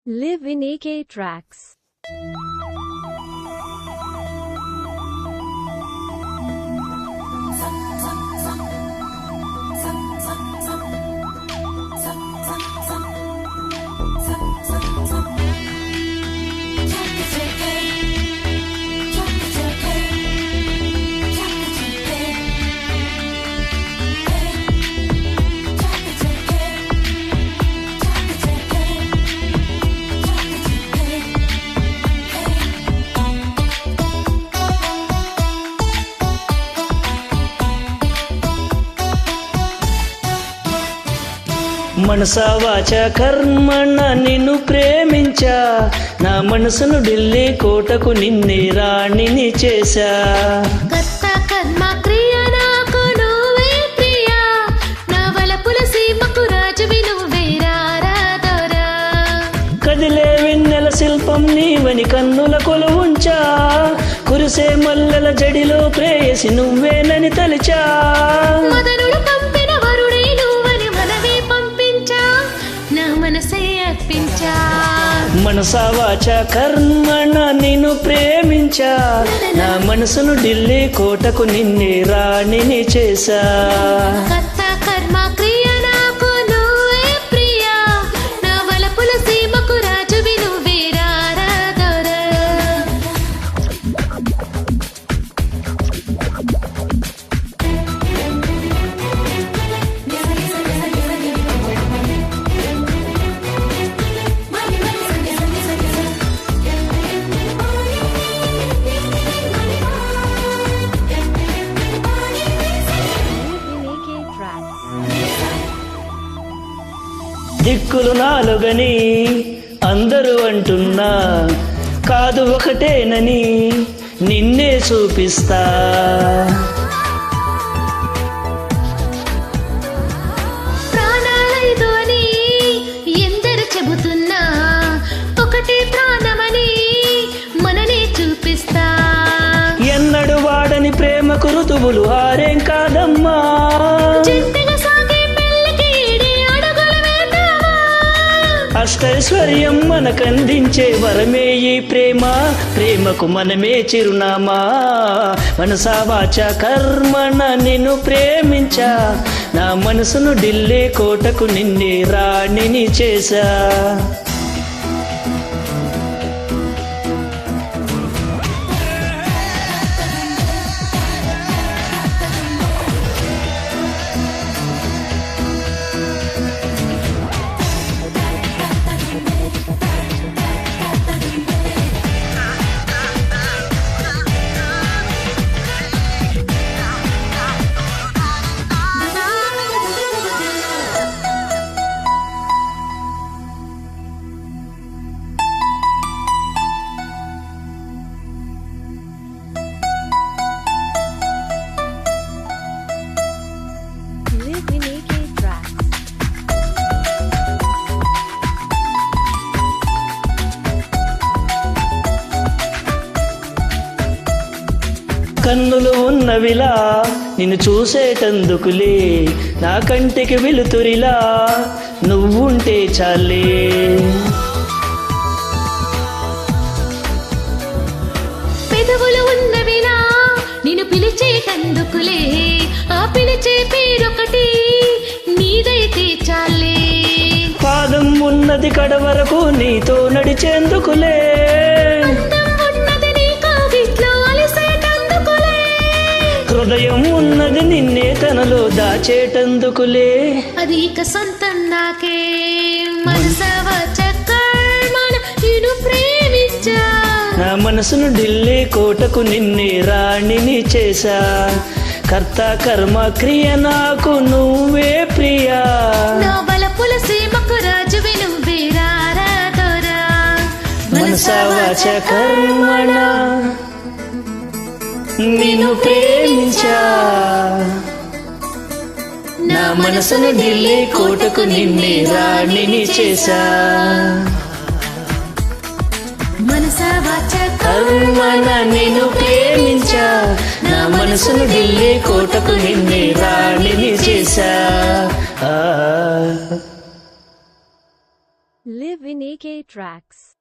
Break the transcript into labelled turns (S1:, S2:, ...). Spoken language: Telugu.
S1: Live in AK Tracks.
S2: మనసా వాచ కర్మణ నిన్ను ప్రేమించా, నా మనసును ఢిల్లీ కోటకు నిన్నే రాణిని చేశా.
S3: కర్త కర్మ క్రియ నాకు నువ్వే ప్రియా, నా వలపుల సీమకు రాజువి నువ్వే రారాదోరా.
S2: కదిలే వెన్నెల శిల్పం నీవని కన్నుల కొలువుంచా, కురిసే మల్లెల జడిలో ప్రేయసి నువ్వేనని తలిచా.
S3: మదనుడు పంపిన వరుడే నువ్వని మనవే పంపించా, నా మనసే అర్పించా.
S2: మనసా వాచ కర్మణ నిన్ను ప్రేమించా, నా మనసును ఢిల్లీ కోటకు నిన్నే రాణిని చేశా.
S3: కర్త కర్మ క్రియ నాకు నువ్వే ప్రియా, నా వలపుల సీమకు రాజువి నువ్వే రారాదోరా.
S1: Live in AK Tracks.
S2: దిక్కులు నాలుగని అందరూ అంటున్నా, కాదు ఒకటేనని నిన్నే చూపిస్తా.
S3: ప్రాణాలైదు అని ఎందరు చెబుతున్నా, ఒకటే ప్రాణమని మననే చూపిస్తా.
S2: ఎన్నడు వాడని ప్రేమకు ఋతువులు ఆరేం కాదమ్మా,
S3: జంటగా సాగే పెళ్ళికి ఈడే అడుగులు వేద్దామా?
S2: అష్టైశ్వర్యం మనకందించే వరమే ఈ ప్రేమ, ప్రేమకు మనమే చిరునామా. మనసా వాచ కర్మణ నిన్ను ప్రేమించా, నా మనసును ఢిల్లీ కోటకు నిన్నే రాణిని చేశా.
S1: Live in AK Tracks.
S2: కన్నులు ఉన్నవిలా నిన్ను చూసేటందుకులే, నా కంటికి వెలుతురిలా నువ్వుంటే చాలే.
S3: పెదవులు ఉన్నవిలా నిన్ను పిలిచేటందుకులే, ఆ పిలిచే పేరొకటి నీదైతే చాలే.
S2: పాదం ఉన్నది కడవరకు నీతో నడిచేందుకులే,
S3: అందం ఉన్నది నీ కౌగిట్లో అలిసేటందుకులే.
S2: హృదయం ఉన్నది నిన్నే తనలో దాచేటందుకులే.
S3: అది ఇక సొంతం నాకే. మనసా వాచ కర్మణ నిన్ను ప్రేమించా,
S2: నా మనసును ఢిల్లీ కోటకు నిన్నే రాణిని చేశా. కర్త కర్మ క్రియ నాకు నువ్వే ప్రియా,
S3: నా బలపుల సీమకు రాజువి నువ్వే రారాదోరా.
S2: మనసా వాచ కర్మణ నిన్ను ప్రేమించా, నా మనసును ఢిల్లీ కోటకు నిన్నే రాణిని చేశా.
S3: మనసా వాచ
S2: కర్మణ నిన్ను ప్రేమించా, నా మనసును ఢిల్లీ కోటకు నిన్నే రాణిని చేశా.
S1: Live Live in AK Tracks.